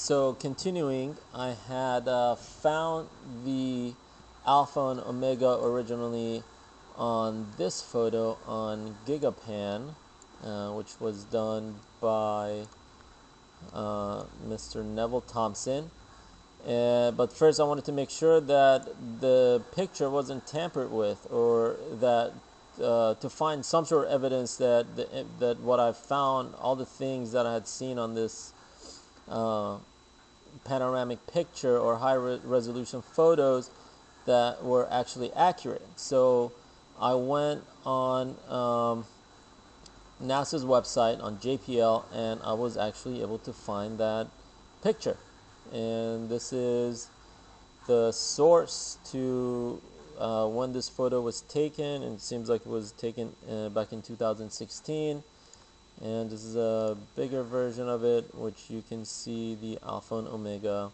So continuing, I had found the alpha and omega originally on this photo on GigaPan, which was done by Mr. Neville Thompson. But first I wanted to make sure that the picture wasn't tampered with, or that to find some sort of evidence that that what I found, all the things that I had seen on this panoramic picture or high-resolution photos, that were actually accurate. So I went on NASA's website on JPL, and I was actually able to find that picture. And this is the source to when this photo was taken, and it seems like it was taken back in 2016. And this is a bigger version of it, which you can see the alpha and omega.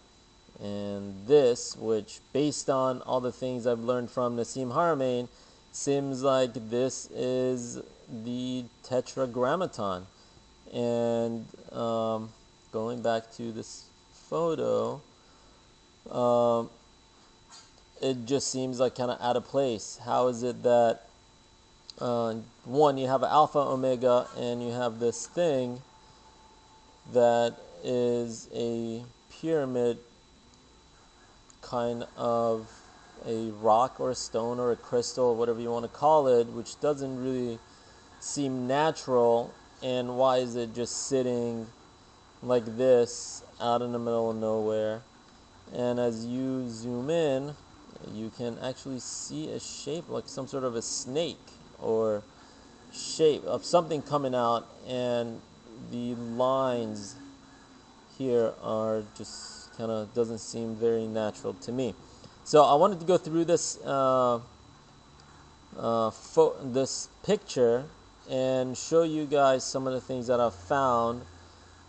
And this, which based on all the things I've learned from Nassim Haramein, seems like this is the tetragrammaton. And going back to this photo, it just seems like kind of out of place. How is it that one, you have an alpha, omega, and you have this thing that is a pyramid, kind of a rock or a stone or a crystal, whatever you want to call it, which doesn't really seem natural? And why is it just sitting like this out in the middle of nowhere? And as you zoom in, you can actually see a shape like some sort of a snake or shape of something coming out, and the lines here are just kind of doesn't seem very natural to me. So I wanted to go through this this picture and show you guys some of the things that I've found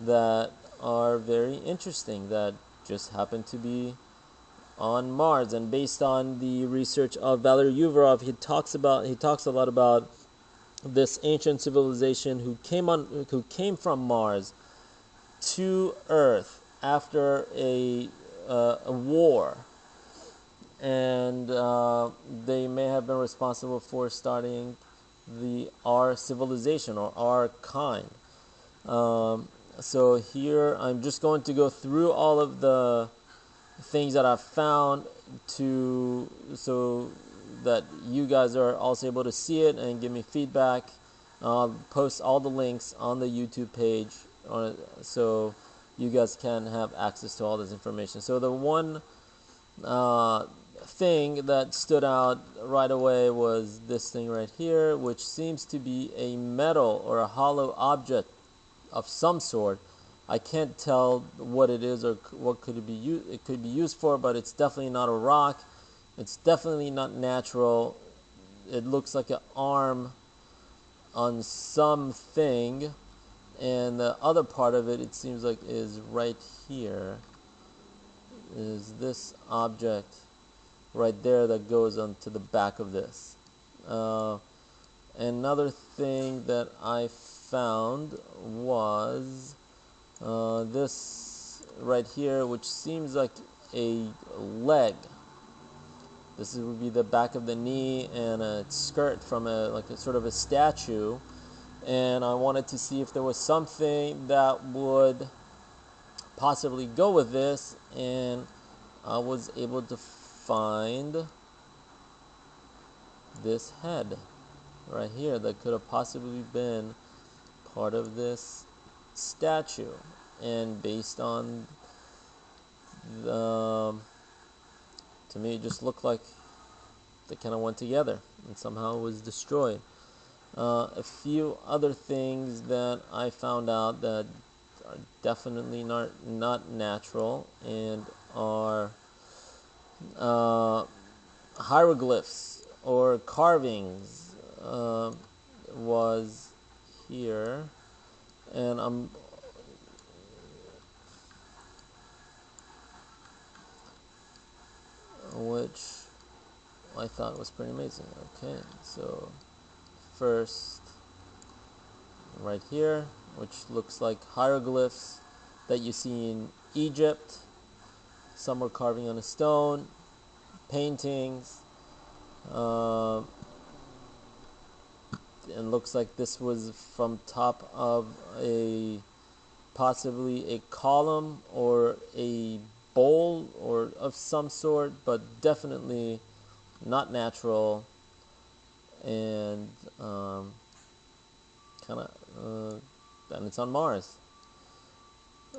that are very interesting, that just happen to be on Mars. And based on the research of Valery Yuvarov, he talks a lot about this ancient civilization who came from Mars to Earth after a war, and they may have been responsible for starting our civilization or our kind. So here I'm just going to go through all of the things that I've found so that you guys are also able to see it and give me feedback. I'll post all the links on the YouTube page so you guys can have access to all this information. So the one thing that stood out right away was this thing right here, which seems to be a metal or a hollow object of some sort. I can't tell what it is or what could it be used for, but it's definitely not a rock. It's definitely not natural. It looks like an arm on something, and the other part of it, it seems like, is right here. Is this object right there that goes onto the back of this. Another thing that I found was this right here, which seems like a leg. This would be the back of the knee and a skirt from like a sort of a statue. And I wanted to see if there was something that would possibly go with this, and I was able to find this head right here that could have possibly been part of this statue. And based on to me, it just looked like they kind of went together and somehow was destroyed. A few other things that I found out that are definitely not natural and are hieroglyphs or carvings was here, and which I thought was pretty amazing. Okay, so first right here, which looks like hieroglyphs, that you see in Egypt. Some were carving on a stone, paintings, uh, and looks like this was from top of a possibly a column or a bowl or of some sort, but definitely not natural, and kind of and it's on Mars.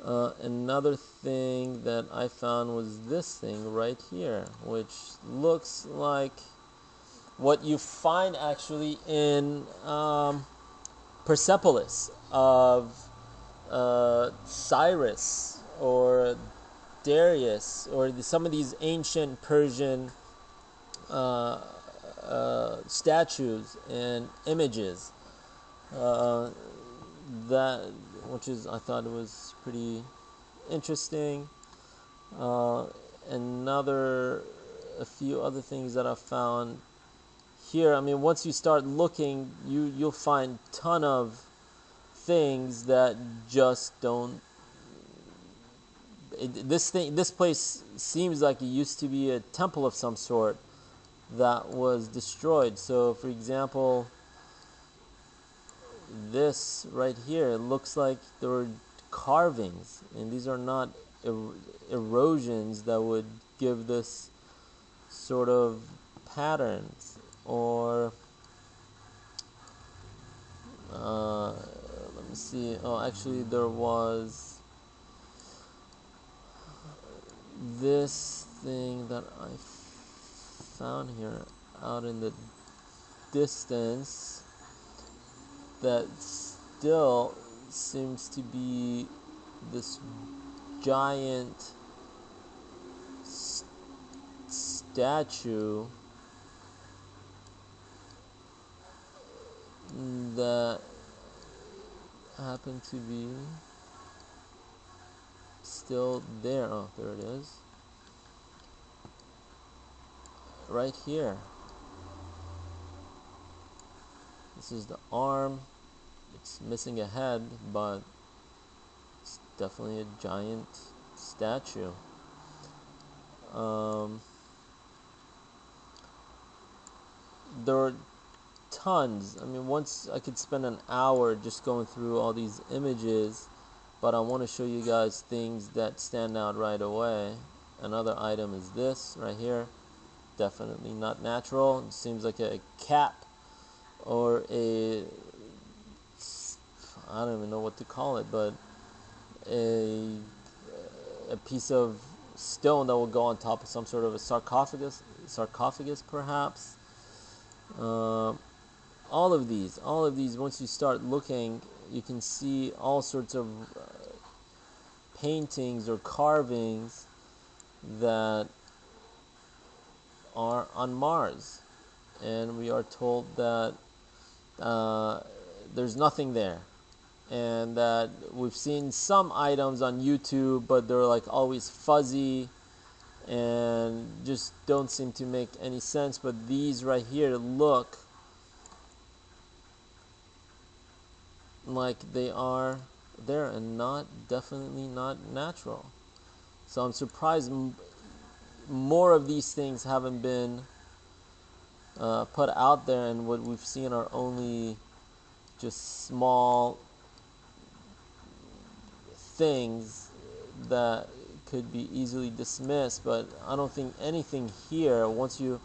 Another thing that I found was this thing right here, which looks like what you find actually in Persepolis of Cyrus or Darius, or some of these ancient Persian statues and images. That, which is, I thought it was pretty interesting. A few other things that I found here. I mean, once you start looking, you'll find a ton of things that just don't. This place seems like it used to be a temple of some sort that was destroyed. So, for example, this right here, it looks like there were carvings, and these are not erosions that would give this sort of patterns. Or let me see. Oh, actually, there was this thing that I found here out in the distance that still seems to be this giant statue that happened to be still there. Oh, there it is. Right here. This is the arm. It's missing a head, but it's definitely a giant statue. There are tons. I mean, once I could spend an hour just going through all these images, but I want to show you guys things that stand out right away. Another item is this right here. Definitely not natural. It seems like a cap or I don't even know what to call it, but a piece of stone that will go on top of some sort of a sarcophagus perhaps. All of these, once you start looking, you can see all sorts of paintings or carvings that are on Mars, and we are told that there's nothing there, and that we've seen some items on YouTube, but they're like always fuzzy and just don't seem to make any sense. But these right here look like they are there and definitely not natural. So I'm surprised more of these things haven't been put out there, and what we've seen are only just small things that could be easily dismissed. But I don't think anything here, once you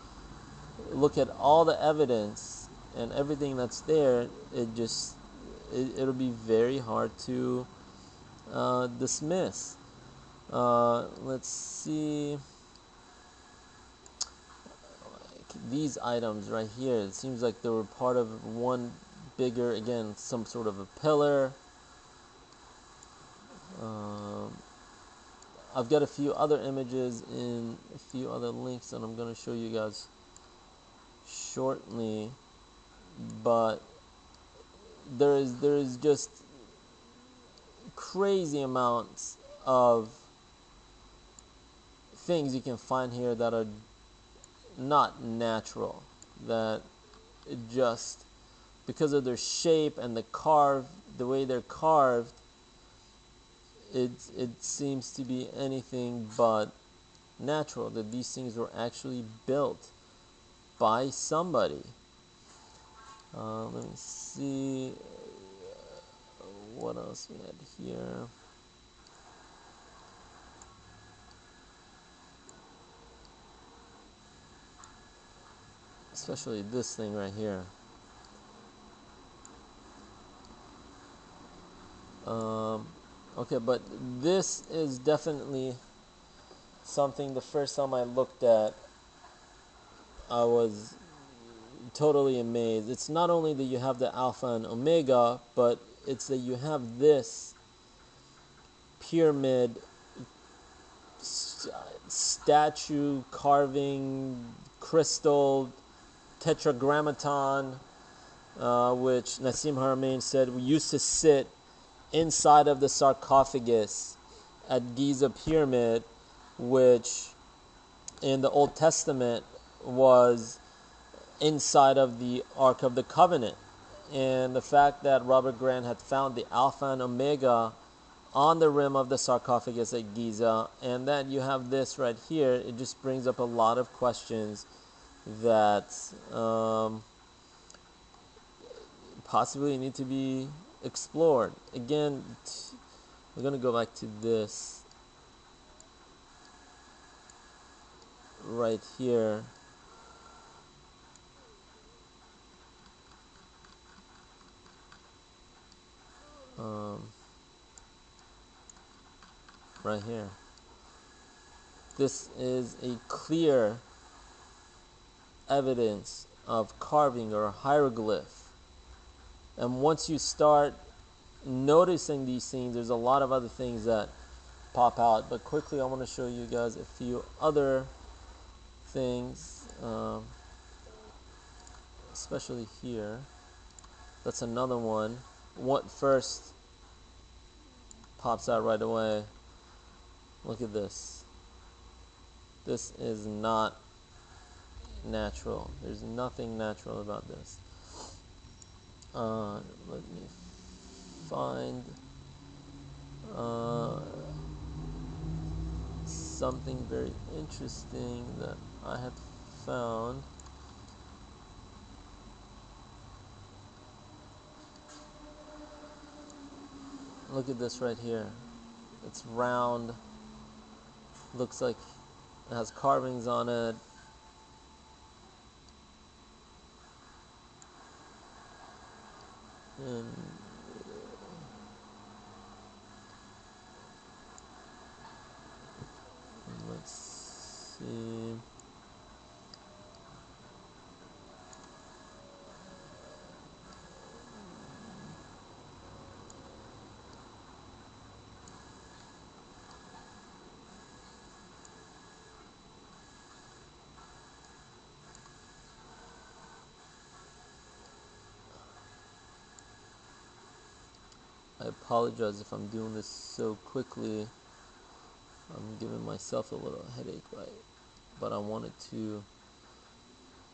look at all the evidence and everything that's there, it'll be very hard to dismiss. Let's see. These items right here, it seems like they were part of one bigger, again, some sort of a pillar. I've got a few other images in a few other links that I'm going to show you guys shortly, but there is just crazy amounts of things you can find here that are not natural, that just because of their shape and the way they're carved, it seems to be anything but natural, that these things were actually built by somebody. Let me see what else we had here. Especially this thing right here. Okay, but this is definitely something. The first time I looked at, I was totally amazed. It's not only that you have the Alpha and Omega, but it's that you have this pyramid statue carving crystal tetragrammaton, which Nassim Haramein said we used to sit inside of the sarcophagus at Giza Pyramid, which in the Old Testament was inside of the Ark of the Covenant. And the fact that Robert Grant had found the Alpha and Omega on the rim of the sarcophagus at Giza, and that you have this right here, it just brings up a lot of questions that possibly need to be explored. Again, we're going to go back to this right here. Right here. This is a clear evidence of carving or hieroglyph. And once you start noticing these things, there's a lot of other things that pop out. But quickly, I want to show you guys a few other things, especially here. That's another one. What first pops out right away? Look at this. This is not natural. There's nothing natural about this. Let me find something very interesting that I had found. Look at this right here. It's round. Looks like it has carvings on it. And let's see. I apologize if I'm doing this so quickly. I'm giving myself a little headache, right? But I wanted to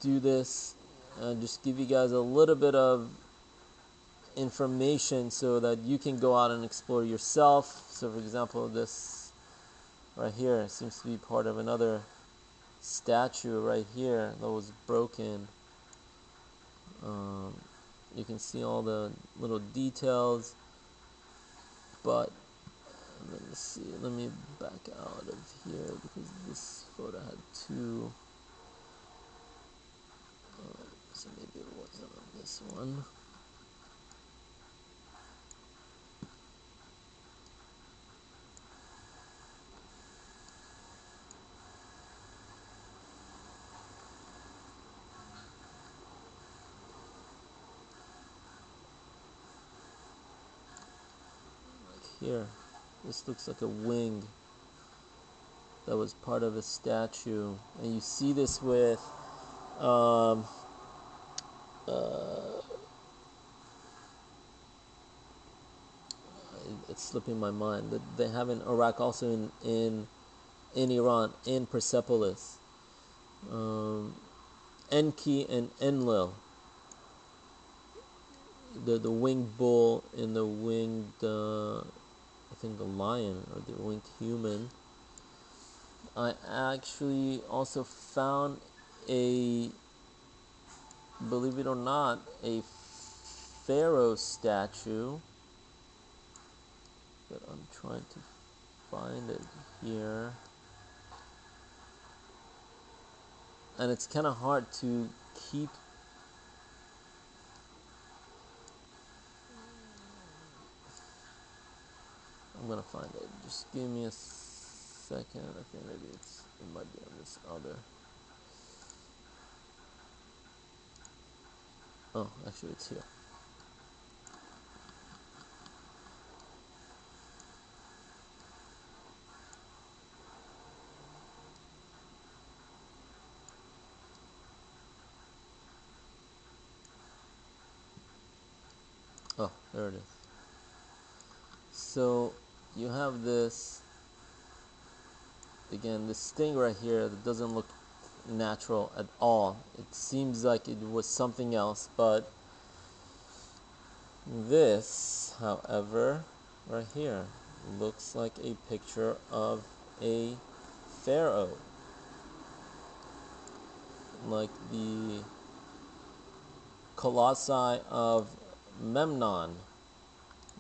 do this and just give you guys a little bit of information so that you can go out and explore yourself. So, for example, this right here seems to be part of another statue right here that was broken. You can see all the little details, but let me see. Let me back out of here because this photo had two. So maybe it wasn't on this one. Here, this looks like a wing that was part of a statue, and you see this with it's slipping my mind that they have in Iraq, also in Iran, in Persepolis, Enki and Enlil, the winged bull and the winged I think the lion or the winged human. I actually also found a, believe it or not, a pharaoh statue, but I'm trying to find it here, and it's kind of hard to keep. I'm gonna find it. Just give me a second. I think maybe it might be on this other. Oh, actually, it's here. Oh, there it is. So you have this, again, this thing right here that doesn't look natural at all. It seems like it was something else, but this, however, right here, looks like a picture of a pharaoh, like the Colossi of Memnon,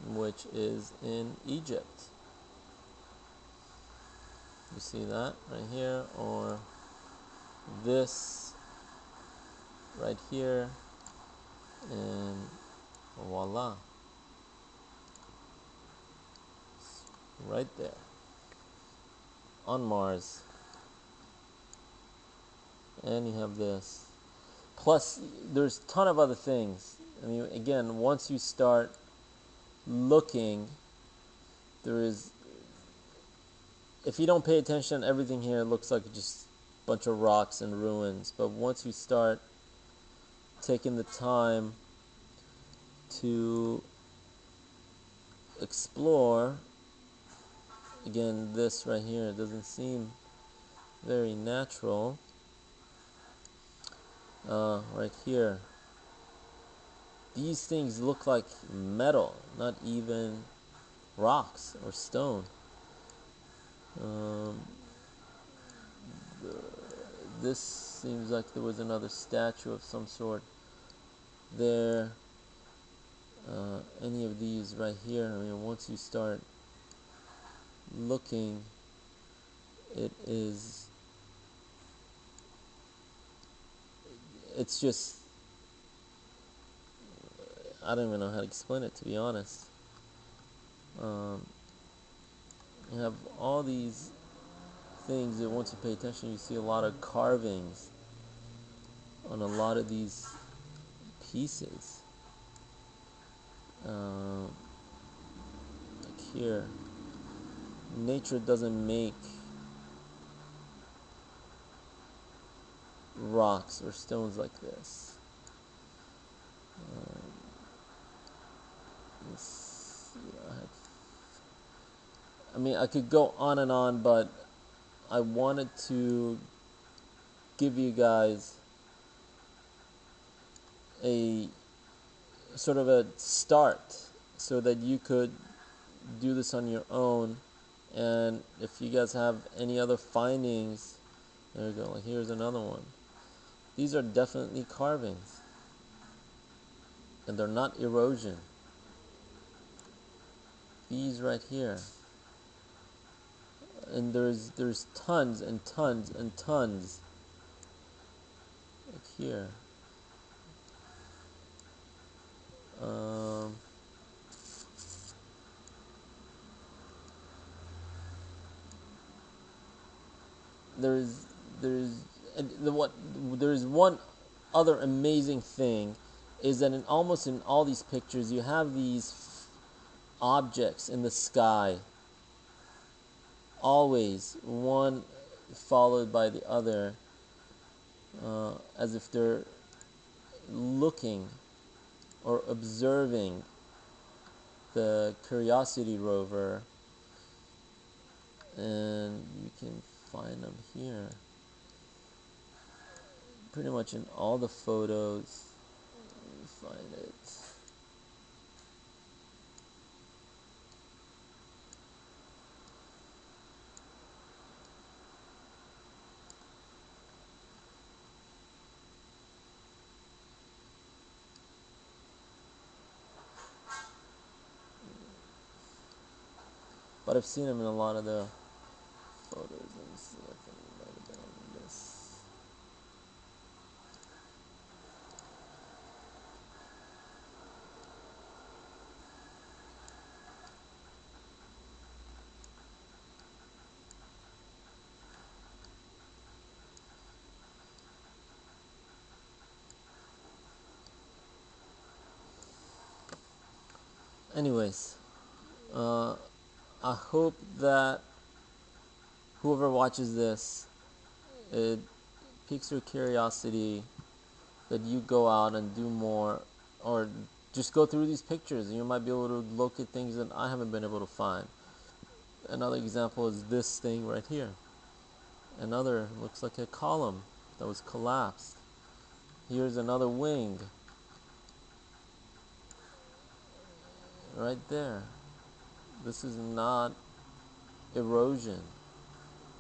which is in Egypt. You see that right here, or this right here, and voila, it's right there on Mars. And you have this. Plus, there's a ton of other things. I mean, again, once you start looking, there is, if you don't pay attention, everything here looks like just a bunch of rocks and ruins. But once you start taking the time to explore, again, this right here doesn't seem very natural. Right here, these things look like metal, not even rocks or stone. This seems like there was another statue of some sort there. Any of these right here, I mean, once you start looking, it's just, I don't even know how to explain it, to be honest. You have all these things that once you pay attention, you see a lot of carvings on a lot of these pieces. Like here, nature doesn't make rocks or stones like this. I mean, I could go on and on, but I wanted to give you guys a sort of a start so that you could do this on your own. And if you guys have any other findings, there you go. Like, here's another one. These are definitely carvings, and they're not erosion. These right here, and there's tons and tons and tons. Like here. There's there's one other amazing thing, is that in almost in all these pictures you have these objects in the sky, always one followed by the other, as if they're looking or observing the Curiosity rover, and you can find them here pretty much in all the photos. Let me find it. but I've seen him in a lot of the photos. Let me see if I can write it down on this. Anyways, I hope that whoever watches this, it piques your curiosity, that you go out and do more, or just go through these pictures and you might be able to locate things that I haven't been able to find. Another example is this thing right here. Another looks like a column that was collapsed. Here's another wing right there. This is not erosion.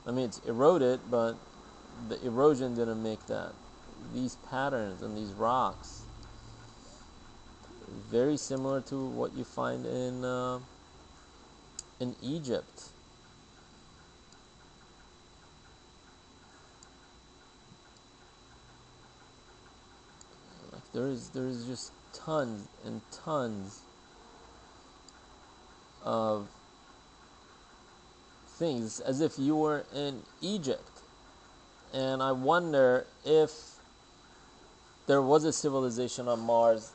I mean, it's eroded, but the erosion didn't make that. These patterns and these rocks, very similar to what you find in Egypt. Like there is just tons and tons of things, as if you were in Egypt. And I wonder if there was a civilization on Mars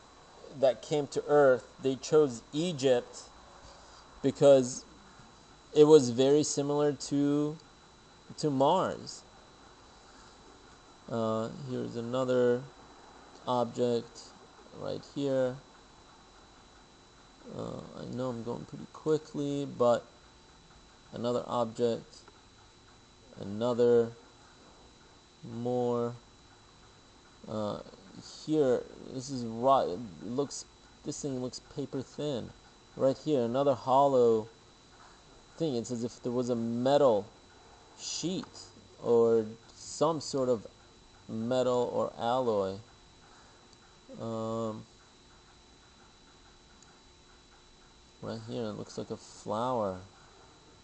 that came to Earth. They chose Egypt because it was very similar to Mars. Here's another object right here. I know I'm going pretty quickly, but another object, another, more. Here, this is right. This thing looks paper thin. Right here, another hollow thing. It's as if there was a metal sheet or some sort of metal or alloy. Right here, it looks like a flower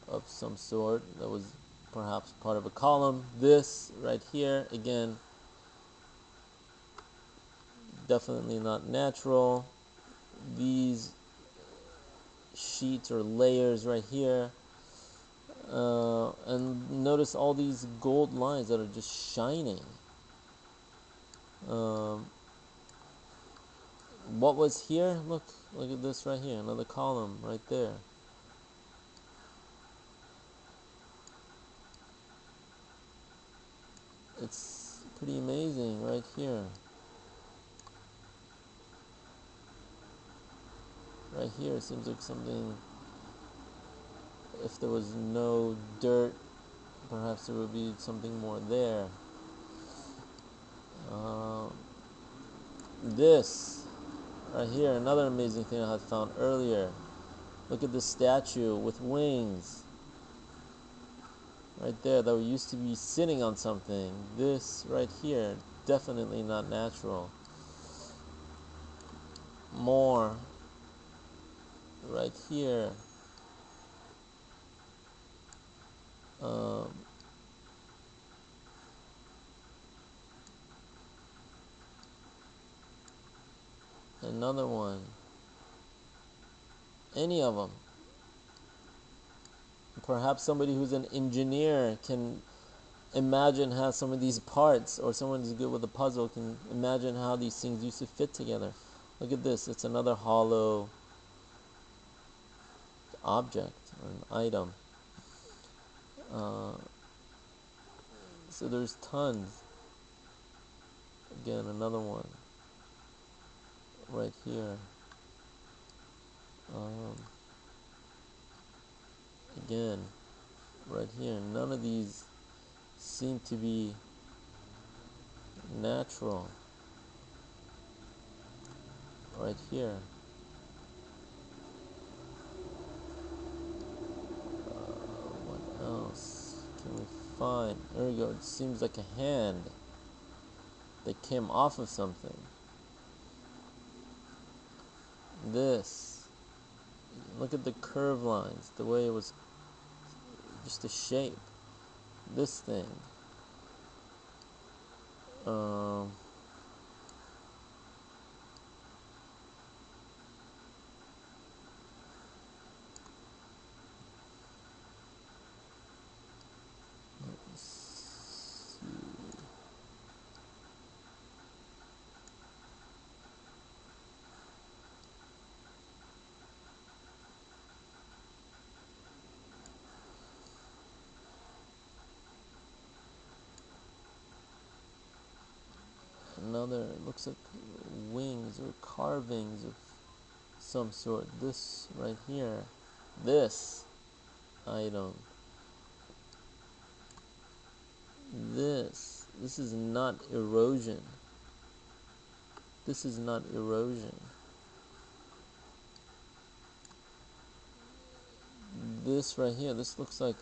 of some sort that was perhaps part of a column. This right here, again, definitely not natural. These sheets or layers right here, and notice all these gold lines that are just shining. What was here? Look at this right here, another column right there. It's pretty amazing right here. Right here, it seems like something, if there was no dirt, perhaps there would be something more there. This right here, another amazing thing I had found earlier. Look at this statue with wings. Right there, that used to be sitting on something. This right here, definitely not natural. More right here. Another one. Any of them. Perhaps somebody who's an engineer can imagine how some of these parts, or someone who's good with a puzzle can imagine how these things used to fit together. Look at this. It's another hollow object or an item. So there's tons. Again, another one right here. Again, right here. None of these seem to be natural. Right here. What else can we find? There we go. It seems like a hand that came off of something. This. Look at the curve lines, the way it was just a shape. This thing. Let's see. Another, it looks like wings or carvings of some sort. This right here, this item, this is not erosion. This is not erosion. This right here, this looks like,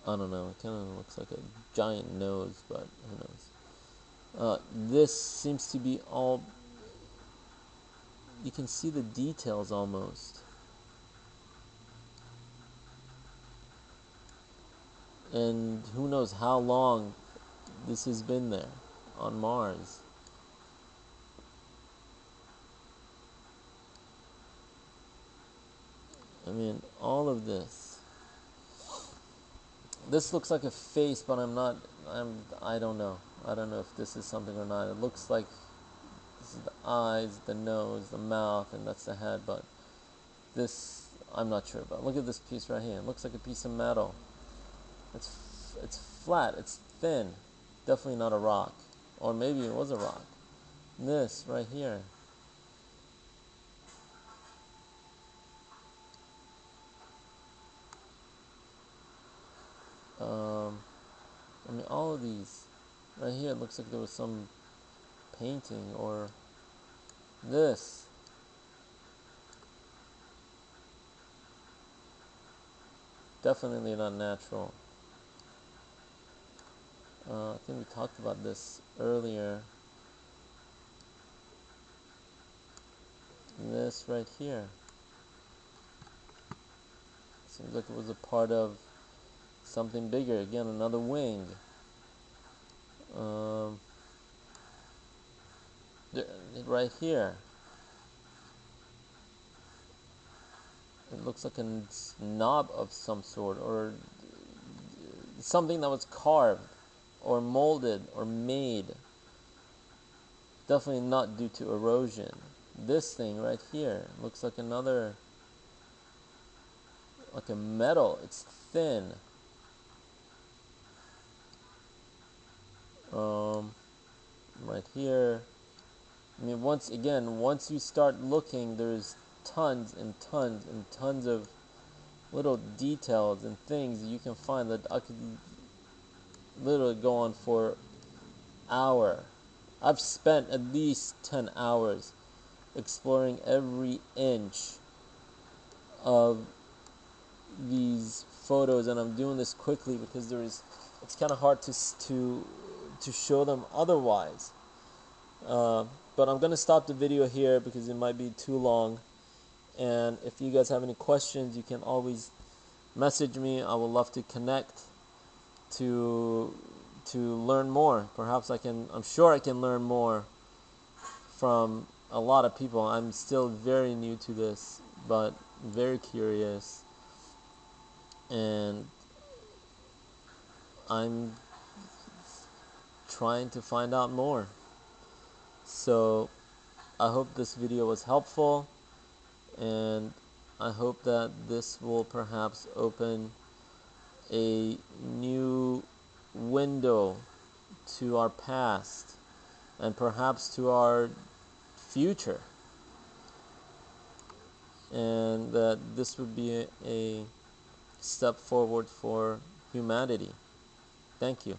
I don't know, it kind of looks like a giant nose, but who knows. This seems to be all, you can see the details almost. And who knows how long this has been there on Mars. I mean, all of this. This looks like a face, but I don't know. I don't know if this is something or not. It looks like this is the eyes, the nose, the mouth, and that's the head, but this, I'm not sure about. Look at this piece right here. It looks like a piece of metal. It's flat, it's thin. Definitely not a rock. Or maybe it was a rock. This right here. I mean, all of these. Right here, it looks like there was some painting, or this. Definitely not natural. I think we talked about this earlier. This right here. Seems like it was a part of something bigger. Again, another wing. Right here. It looks like a knob of some sort, or something that was carved, or molded, or made. Definitely not due to erosion. This thing right here looks like another, like a metal. It's thin. Right here. I mean, once you start looking, there's tons and tons and tons of little details and things that you can find that I could literally go on for an hour. I've spent at least 10 hours exploring every inch of these photos, and I'm doing this quickly because it's kind of hard to show them otherwise. But I'm gonna stop the video here because it might be too long. And if you guys have any questions, you can always message me. I would love to connect to learn more. Perhaps I'm sure I can learn more from a lot of people. I'm still very new to this, but very curious, and I'm trying to find out more. So I hope this video was helpful, and I hope that this will perhaps open a new window to our past and perhaps to our future, and that this would be a step forward for humanity. Thank you.